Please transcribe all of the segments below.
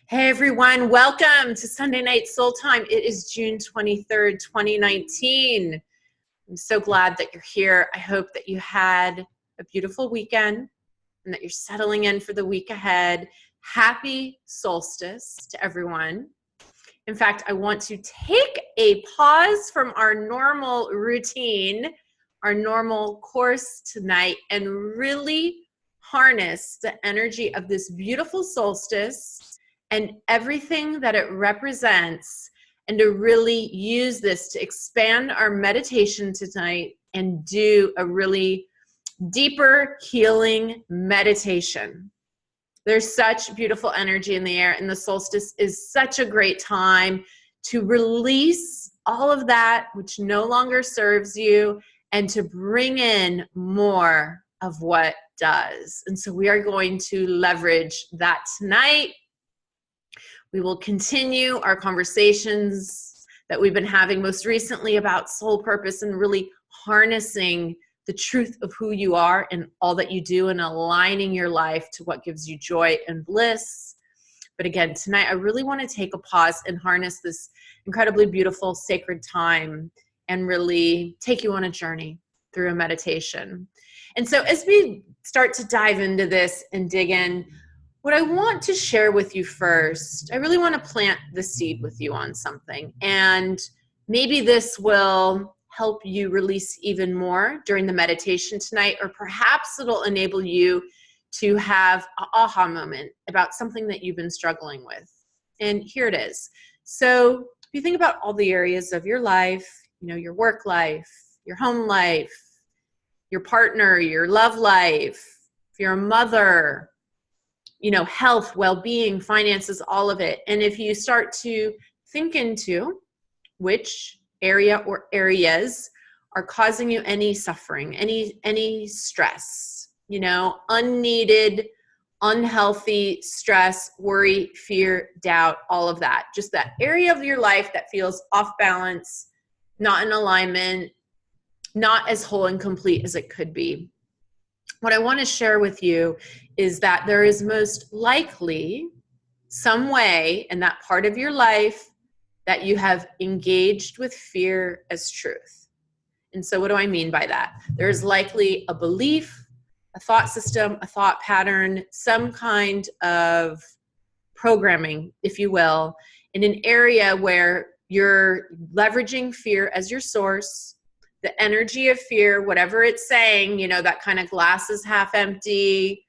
Hey everyone, welcome to Sunday Night Soul Time. It is June 23rd, 2019. I'm so glad that you're here. I hope that you had a beautiful weekend and that you're settling in for the week ahead. Happy Solstice to everyone. In fact, I want to take a pause from our normal routine, our normal course tonight, and really harness the energy of this beautiful solstice and everything that it represents, and to really use this to expand our meditation tonight and do a really deeper healing meditation. There's such beautiful energy in the air, and the solstice is such a great time to release all of that which no longer serves you and to bring in more of what does. And so we are going to leverage that tonight. We will continue our conversations that we've been having most recently about soul purpose and really harnessing the truth of who you are and all that you do and aligning your life to what gives you joy and bliss. But again, tonight I really want to take a pause and harness this incredibly beautiful sacred time and really take you on a journey through a meditation. And so as we start to dive into this and dig in, what I want to share with you first, I really want to plant the seed with you on something. And maybe this will help you release even more during the meditation tonight, or perhaps it'll enable you to have an aha moment about something that you've been struggling with. And here it is. So if you think about all the areas of your life, your work life, your home life, your partner, your love life, if you're a mother, health, well-being, finances, all of it. And if you start to think into which area or areas are causing you any suffering, any stress, unneeded, unhealthy stress, worry, fear, doubt, all of that. Just that area of your life that feels off balance, not in alignment, not as whole and complete as it could be. What I want to share with you is that there is most likely some way in that part of your life that you have engaged with fear as truth. And so what do I mean by that? There's likely a belief, a thought system, a thought pattern, some kind of programming, if you will, in an area where you're leveraging fear as your source. The energy of fear, whatever it's saying, that kind of glass is half empty,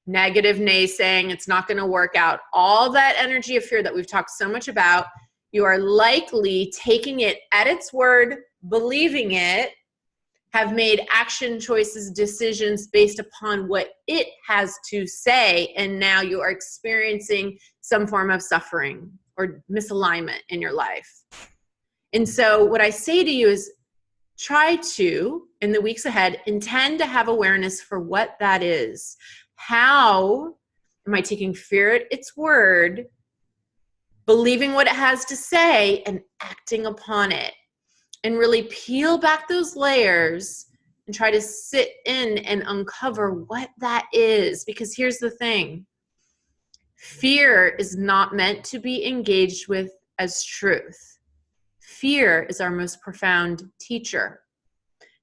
negative naysaying, it's not going to work out. All that energy of fear that we've talked so much about, you are likely taking it at its word, believing it, have made action choices, decisions based upon what it has to say, and now you are experiencing some form of suffering or misalignment in your life. And so what I say to you is, try to, in the weeks ahead, intend to have awareness for what that is. How am I taking fear at its word, believing what it has to say, and acting upon it? And really peel back those layers and try to sit in and uncover what that is. Because here's the thing. Fear is not meant to be engaged with as truth. Fear is our most profound teacher.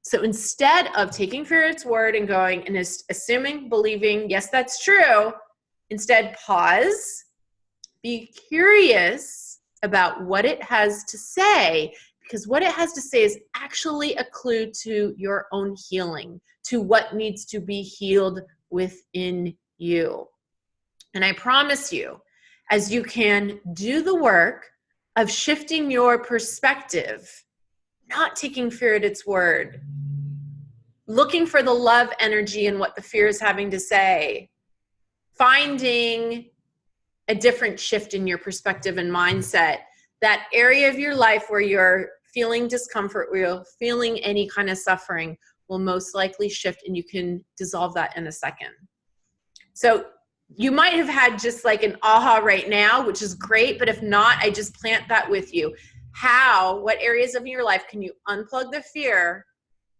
So instead of taking fear at its word and going and assuming, believing, yes, that's true, instead pause, be curious about what it has to say, because what it has to say is actually a clue to your own healing, to what needs to be healed within you. And I promise you, as you can do the work of shifting your perspective, not taking fear at its word, looking for the love energy in what the fear is having to say, finding a different shift in your perspective and mindset, that area of your life where you're feeling discomfort, where you're feeling any kind of suffering, will most likely shift, and you can dissolve that in a second. So you might have had just like an aha right now, which is great, but if not, I just plant that with you. What areas of your life can you unplug the fear,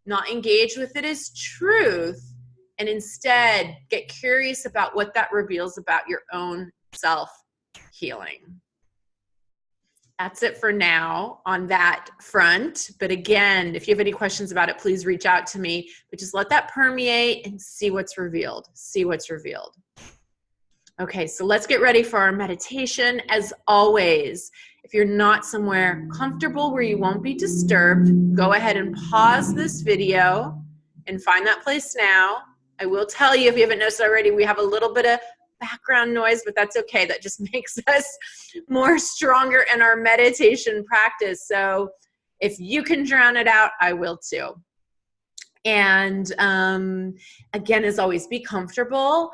not engage with it as truth, and instead get curious about what that reveals about your own self healing. That's it for now on that front. But again, if you have any questions about it, please reach out to me. But just let that permeate and see what's revealed. See what's revealed. Okay, so let's get ready for our meditation. As always, if you're not somewhere comfortable where you won't be disturbed, go ahead and pause this video and find that place now. I will tell you, if you haven't noticed already, we have a little bit of background noise, but that's okay. That just makes us more stronger in our meditation practice. So if you can drown it out, I will too. And again, as always, be comfortable.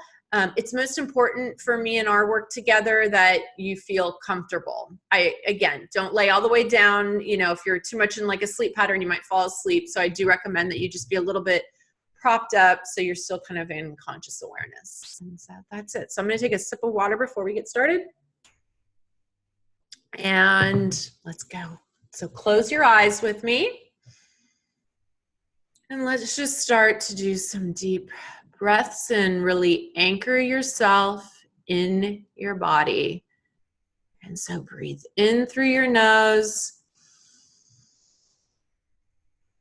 It's most important for me in our work together that you feel comfortable. Again, don't lay all the way down. You know, if you're too much in like a sleep pattern, you might fall asleep. So I do recommend that you just be a little bit propped up so you're still kind of in conscious awareness. And so that's it. So I'm going to take a sip of water before we get started. And let's go. So close your eyes with me. And let's just start to do some deep breaths and really anchor yourself in your body. And so breathe in through your nose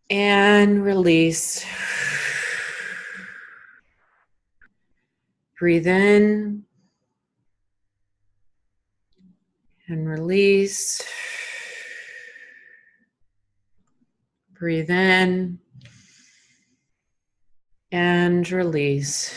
and release. Breathe in and release. Breathe in and release.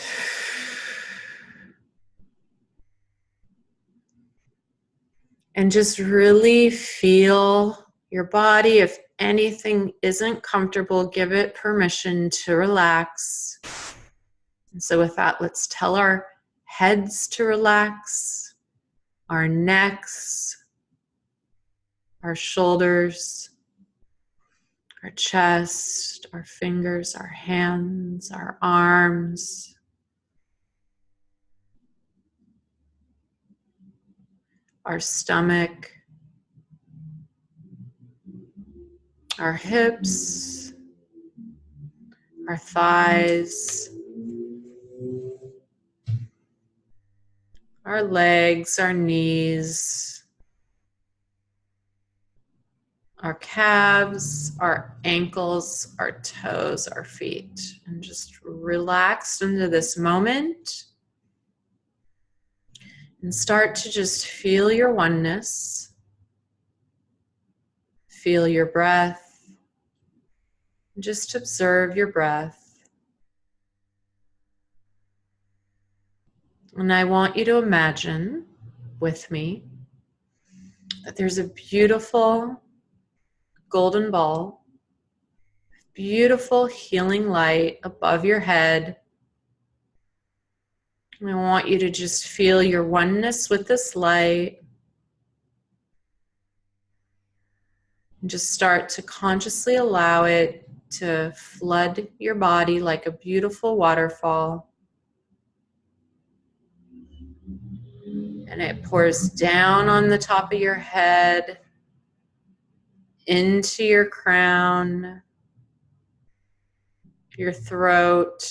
And just really feel your body. If anything isn't comfortable, give it permission to relax. And so with that, let's tell our heads to relax, our necks, our shoulders, our chest, our fingers, our hands, our arms, our stomach, our hips, our thighs, our legs, our knees, our calves, our ankles, our toes, our feet. And just relax into this moment. And start to just feel your oneness. Feel your breath. Just observe your breath. And I want you to imagine with me that there's a beautiful golden ball, beautiful healing light above your head. And I want you to just feel your oneness with this light. And just start to consciously allow it to flood your body like a beautiful waterfall. And it pours down on the top of your head, into your crown, your throat,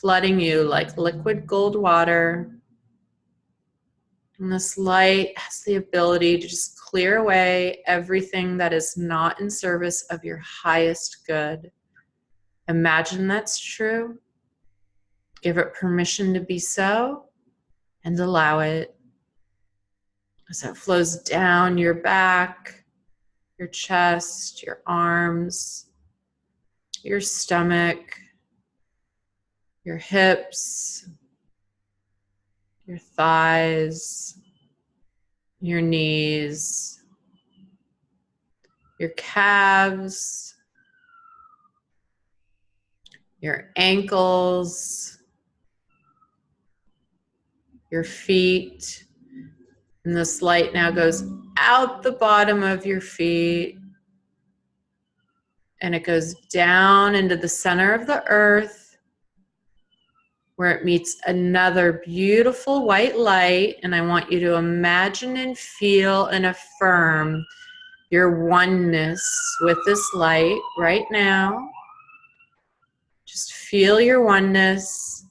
flooding you like liquid gold water. And this light has the ability to just clear away everything that is not in service of your highest good. Imagine that's true. Give it permission to be so. And allow it as it flows down your back, your chest, your arms, your stomach, your hips, your thighs, your knees, your calves, your ankles, your feet, and this light now goes out the bottom of your feet, and it goes down into the center of the earth, where it meets another beautiful white light. And I want you to imagine and feel and affirm your oneness with this light right now. Just feel your oneness.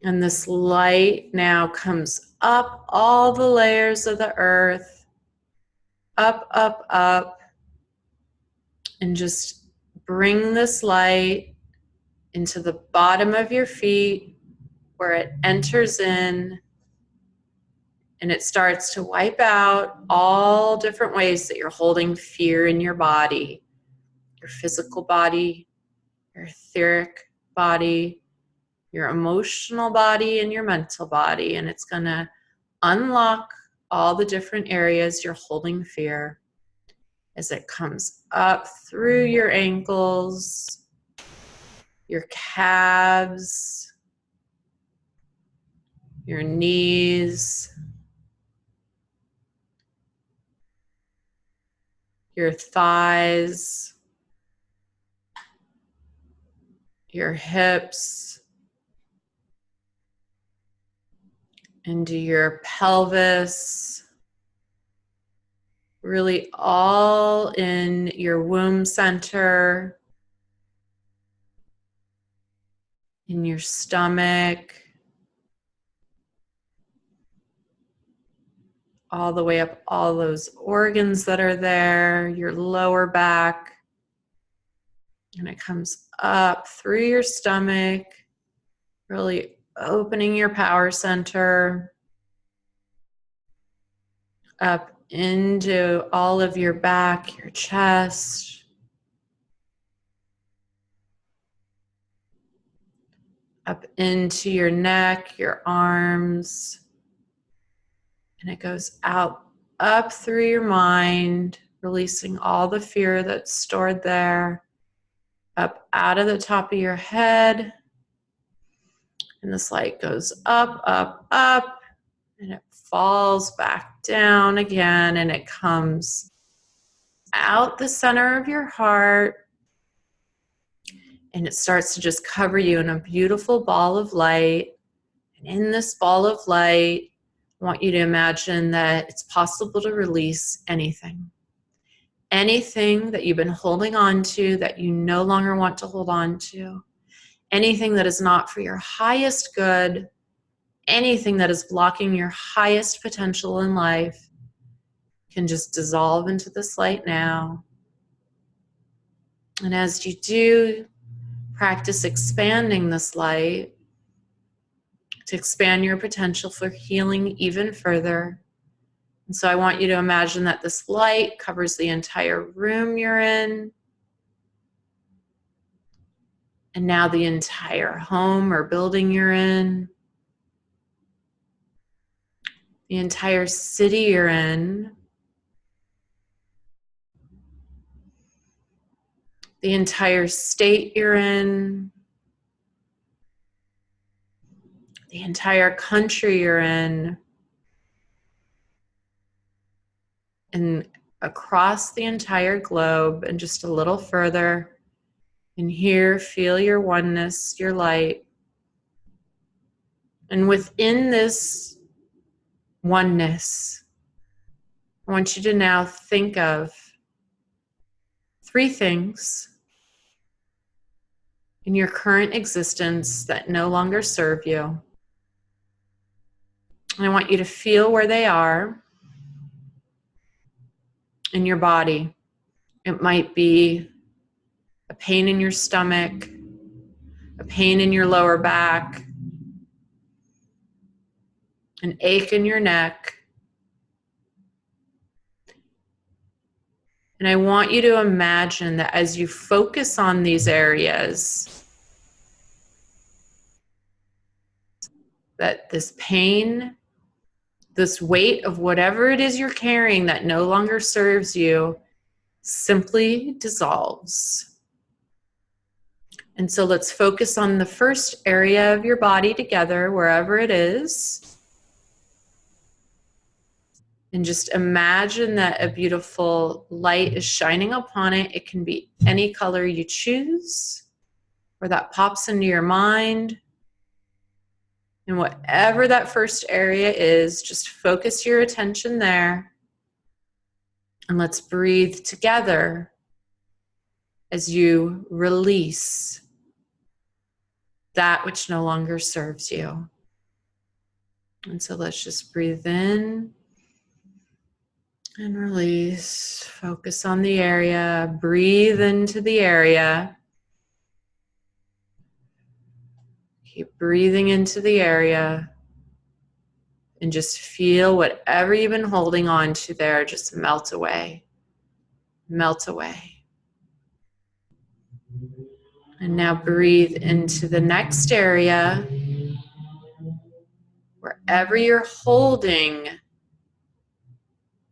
And this light now comes up all the layers of the earth, up, up, up, and just bring this light into the bottom of your feet where it enters in and it starts to wipe out all different ways that you're holding fear in your body, your physical body, your etheric body, your emotional body, and your mental body. And it's going to unlock all the different areas you're holding fear as it comes up through your ankles, your calves, your knees, your thighs, your hips, into your pelvis, really all in your womb center, in your stomach, all the way up all those organs that are there, your lower back, and it comes up through your stomach, really opening your power center, up into all of your back, your chest, up into your neck, your arms, and it goes out, up through your mind, releasing all the fear that's stored there, up out of the top of your head, and this light goes up, up, up, and it falls back down again, and it comes out the center of your heart, and it starts to just cover you in a beautiful ball of light. And in this ball of light, I want you to imagine that it's possible to release anything. Anything that you've been holding on to that you no longer want to hold on to. Anything that is not for your highest good. Anything that is blocking your highest potential in life can just dissolve into this light now. And as you do, practice expanding this light to expand your potential for healing even further. And so I want you to imagine that this light covers the entire room you're in, and now the entire home or building you're in, the entire city you're in, the entire state you're in, the entire country you're in, and across the entire globe, and just a little further. And here, feel your oneness, your light. And within this oneness, I want you to now think of 3 things in your current existence that no longer serve you. And I want you to feel where they are in your body. It might be a pain in your stomach, a pain in your lower back, an ache in your neck. And I want you to imagine that as you focus on these areas, that this pain, this weight of whatever it is you're carrying that no longer serves you, simply dissolves. And so let's focus on the first area of your body together, wherever it is. And just imagine that a beautiful light is shining upon it. It can be any color you choose, or that pops into your mind. And whatever that first area is, just focus your attention there. And let's breathe together as you release that which no longer serves you. And so let's just breathe in and release. Focus on the area. Breathe into the area. Keep breathing into the area. And just feel whatever you've been holding on to there just melt away. Melt away. And now breathe into the next area. Wherever you're holding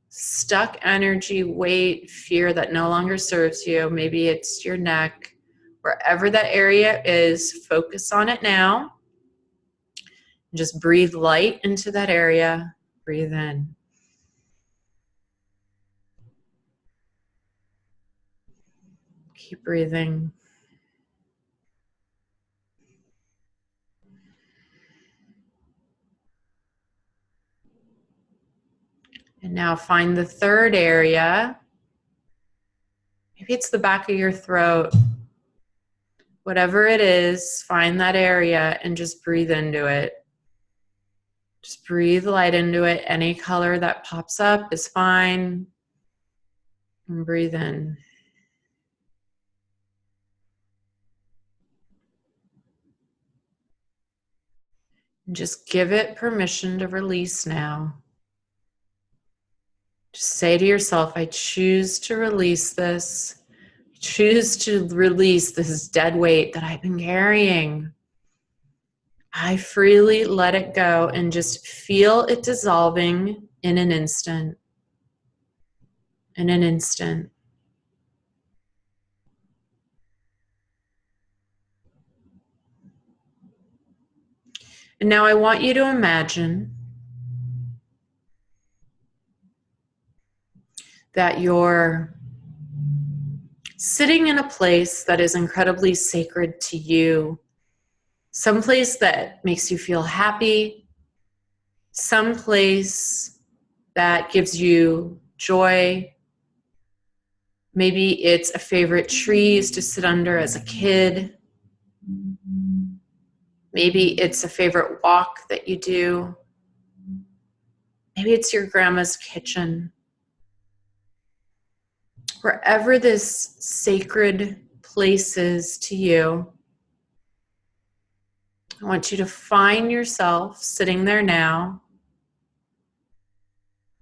stuck energy, weight, fear that no longer serves you, maybe it's your neck, wherever that area is, focus on it now. Just breathe light into that area. Breathe in. Keep breathing. And now find the third area. Maybe it's the back of your throat. Whatever it is, find that area and just breathe into it. Just breathe light into it. Any color that pops up is fine. And breathe in. And just give it permission to release now. Just say to yourself, I choose to release this. I choose to release this dead weight that I've been carrying. I freely let it go and just feel it dissolving in an instant. In an instant. And now I want you to imagine that you're sitting in a place that is incredibly sacred to you. Some place that makes you feel happy. Some place that gives you joy. Maybe it's a favorite tree you used to sit under as a kid. Maybe it's a favorite walk that you do. Maybe it's your grandma's kitchen. Wherever this sacred place is to you, I want you to find yourself sitting there now.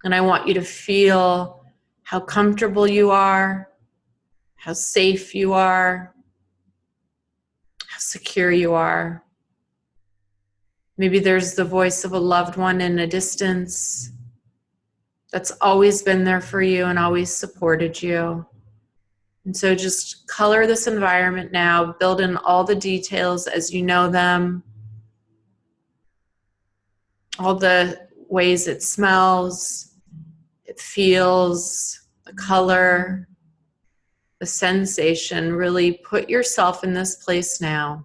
And I want you to feel how comfortable you are, how safe you are, how secure you are. Maybe there's the voice of a loved one in a distance that's always been there for you and always supported you. And so just color this environment now, build in all the details as you know them, all the ways it smells, it feels, the color, the sensation. Really put yourself in this place now.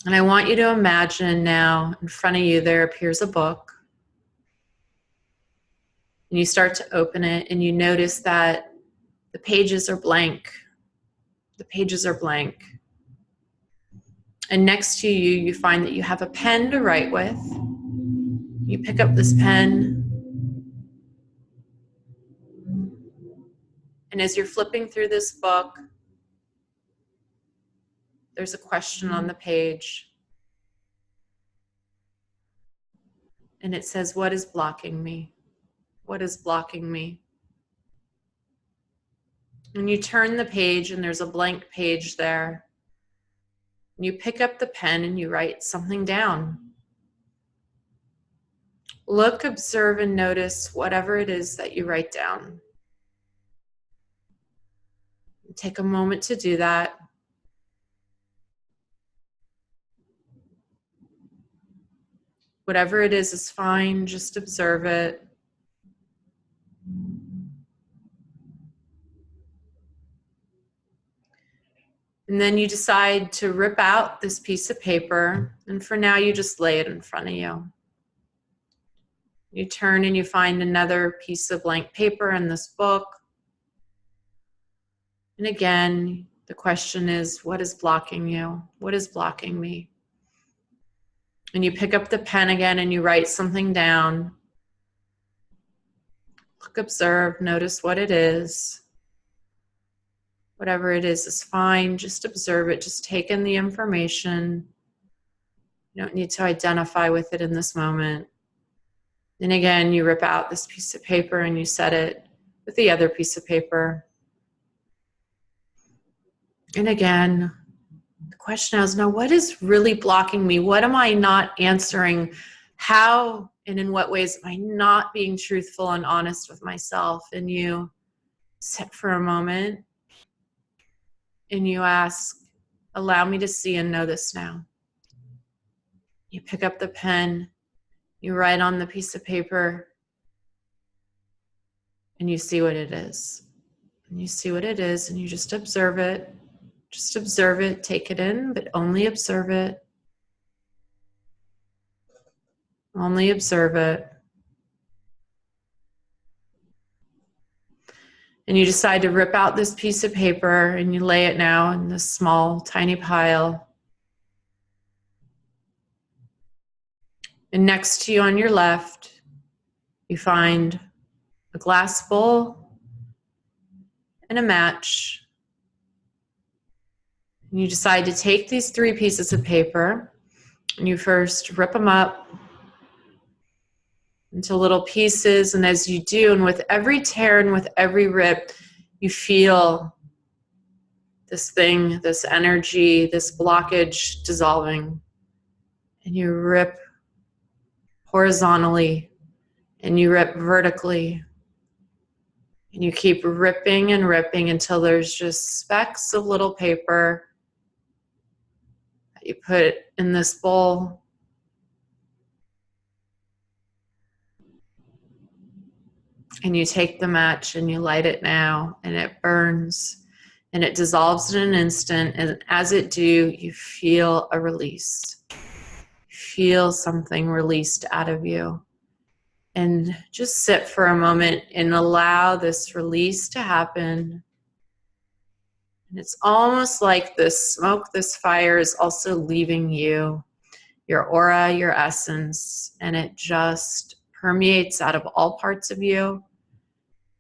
And I want you to imagine now in front of you there appears a book. And you start to open it and you notice that the pages are blank. The pages are blank. And next to you, you find that you have a pen to write with. You pick up this pen. And as you're flipping through this book, there's a question on the page. And it says, what is blocking me? What is blocking me? And you turn the page and there's a blank page there. And you pick up the pen and you write something down. Look, observe, and notice whatever it is that you write down. Take a moment to do that. Whatever it is fine, just observe it. And then you decide to rip out this piece of paper, and for now you just lay it in front of you. You turn and you find another piece of blank paper in this book. And again, the question is, what is blocking you? What is blocking me? And you pick up the pen again and you write something down. Look, observe, notice what it is. Whatever it is fine. Just observe it. Just take in the information. You don't need to identify with it in this moment. Then again, you rip out this piece of paper and you set it with the other piece of paper. And again, the question is, now what is really blocking me? What am I not answering? How and in what ways am I not being truthful and honest with myself? And you sit for a moment and you ask, allow me to see and know this now. You pick up the pen, you write on the piece of paper, and you see what it is. And you see what it is, and you just observe it. Just observe it, take it in, but only observe it. Only observe it. And you decide to rip out this piece of paper and you lay it now in this small, tiny pile. And next to you on your left, you find a glass bowl and a match. And you decide to take these 3 pieces of paper and you first rip them up into little pieces. And as you do, and with every tear and with every rip, you feel this thing, this energy, this blockage dissolving. And you rip horizontally and you rip vertically. And you keep ripping and ripping until there's just specks of little paper that you put in this bowl. And you take the match and you light it now, and it burns and it dissolves in an instant. And as it do, you feel a release. Feel something released out of you. And just sit for a moment and allow this release to happen. And it's almost like this smoke, this fire is also leaving you, your aura, your essence, and it just permeates out of all parts of you.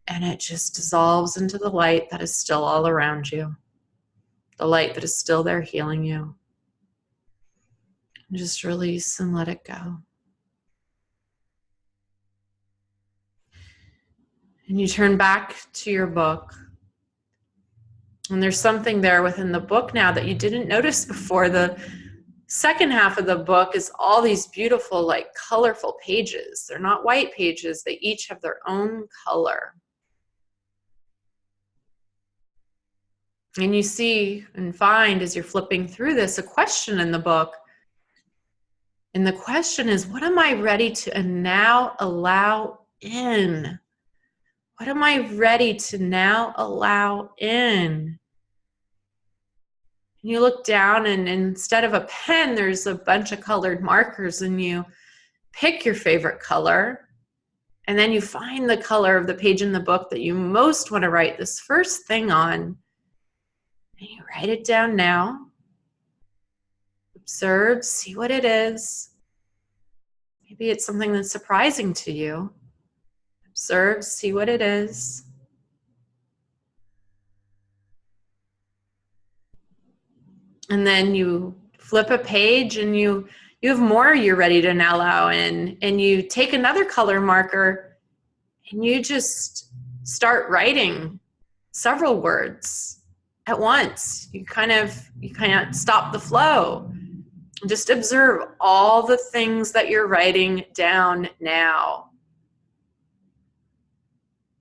And it just dissolves into the light that is still all around you. The light that is still there healing you. And just release and let it go. And you turn back to your book. And there's something there within the book now that you didn't notice before. The second half of the book is all these beautiful, like, colorful pages. They're not white pages. They each have their own color. And you see and find as you're flipping through this a question in the book. And the question is, what am I ready to now allow in? What am I ready to now allow in? And you look down and instead of a pen, there's a bunch of colored markers and you pick your favorite color. And then you find the color of the page in the book that you most want to write this first thing on. And you write it down now. Observe, see what it is. Maybe it's something that's surprising to you. Observe, see what it is. And then you flip a page and you have more you're ready to now allow in. And you take another color marker and you just start writing several words at once. You can't stop the flow. Just observe all the things that you're writing down now.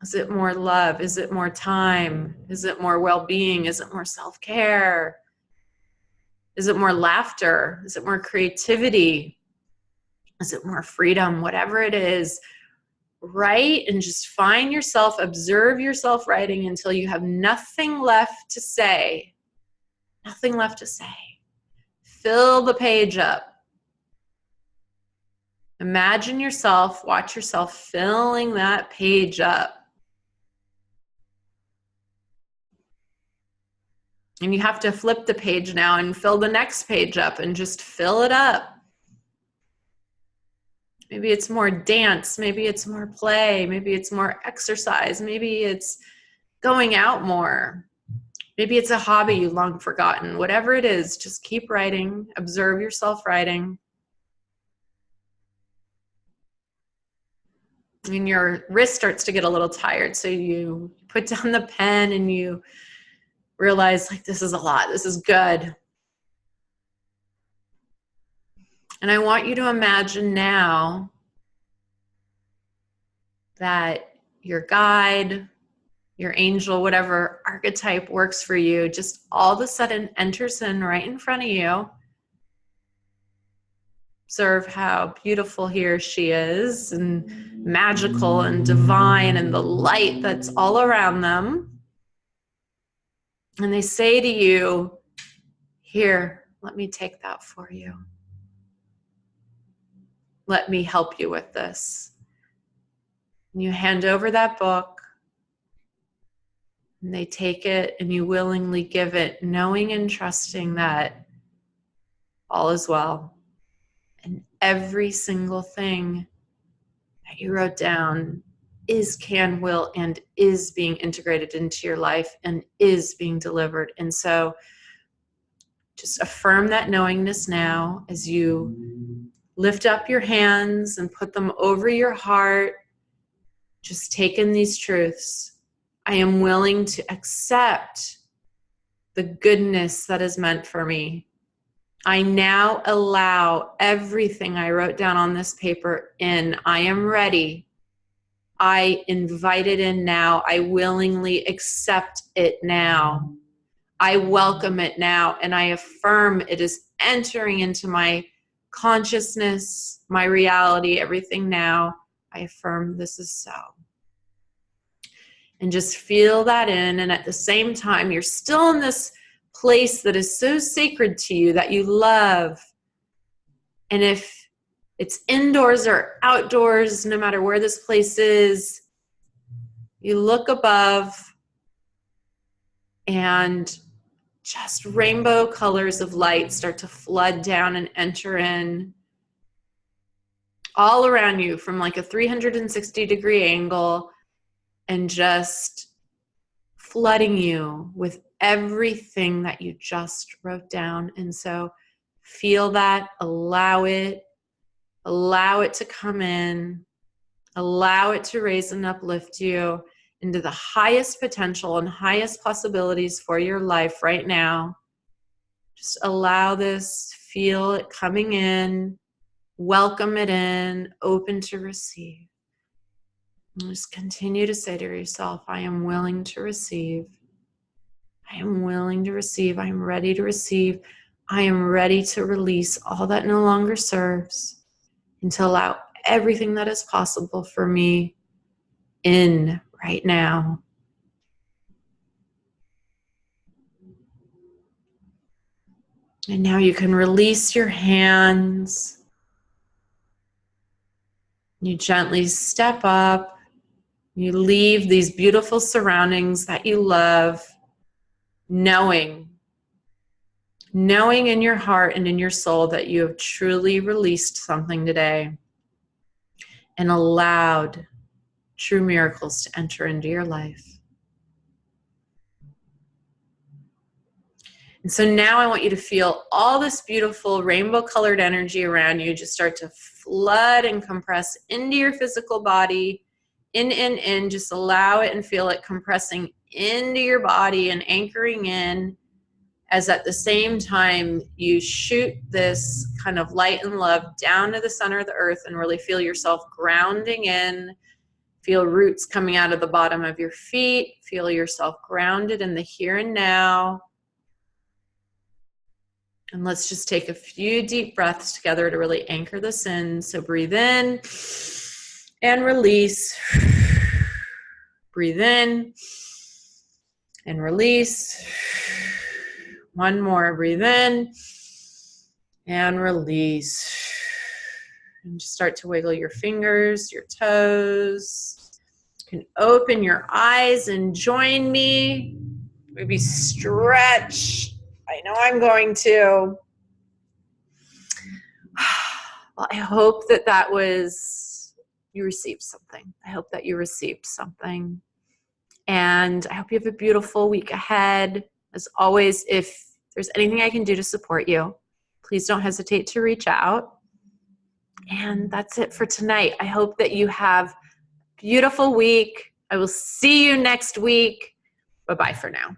Is it more love? Is it more time? Is it more well-being? Is it more self-care? Is it more laughter? Is it more creativity? Is it more freedom? Whatever it is, write and just find yourself, observe yourself writing until you have nothing left to say. Nothing left to say. Fill the page up. Imagine yourself, watch yourself filling that page up. And you have to flip the page now and fill the next page up and just fill it up. Maybe it's more dance. Maybe it's more play. Maybe it's more exercise. Maybe it's going out more. Maybe it's a hobby you've long forgotten. Whatever it is, just keep writing. Observe yourself writing. And your wrist starts to get a little tired. So you put down the pen and you realize, like, this is a lot. This is good. And I want you to imagine now that your guide, your angel, whatever archetype works for you, just all of a sudden enters in right in front of you. Observe how beautiful he or she is, and magical and divine, and the light that's all around them. And they say to you, here, let me take that for you. Let me help you with this. And you hand over that book, and they take it, and you willingly give it, knowing and trusting that all is well. And every single thing that you wrote down is, can, will, and is being integrated into your life and is being delivered. And so just affirm that knowingness now as you lift up your hands and put them over your heart. Just take in these truths. I am willing to accept the goodness that is meant for me. I now allow everything I wrote down on this paper in. I am ready. I invite it in now. I willingly accept it now. I welcome it now, and I affirm it is entering into my consciousness, my reality, everything now. I affirm this is so. And just feel that in, and at the same time, you're still in this place that is so sacred to you, that you love. And if it's indoors or outdoors, no matter where this place is, you look above and just rainbow colors of light start to flood down and enter in all around you from like a 360-degree angle, and just flooding you with everything that you just wrote down. And so feel that, allow it to come in, allow it to raise and uplift you into the highest potential and highest possibilities for your life right now. Just allow this, feel it coming in, welcome it in, open to receive. And just continue to say to yourself, I am willing to receive. I am willing to receive. I am ready to receive. I am ready to release all that no longer serves, and to allow everything that is possible for me in right now. And now you can release your hands. You gently step up. You leave these beautiful surroundings that you love, knowing in your heart and in your soul that you have truly released something today and allowed true miracles to enter into your life. And so now I want you to feel all this beautiful rainbow-colored energy around you just start to flood and compress into your physical body. In. Just allow it and feel it compressing into your body and anchoring in, as at the same time you shoot this kind of light and love down to the center of the earth and really feel yourself grounding in. Feel roots coming out of the bottom of your feet. Feel yourself grounded in the here and now. And let's just take a few deep breaths together to really anchor this in. So breathe in and release. Breathe in and release. One more. Breathe in and release. And just start to wiggle your fingers, your toes. You can open your eyes and join me. Maybe stretch. I know I'm going to. Well, I hope that you received something. I hope that you received something. And I hope you have a beautiful week ahead. As always, if there's anything I can do to support you, please don't hesitate to reach out. And that's it for tonight. I hope that you have a beautiful week. I will see you next week. Bye-bye for now.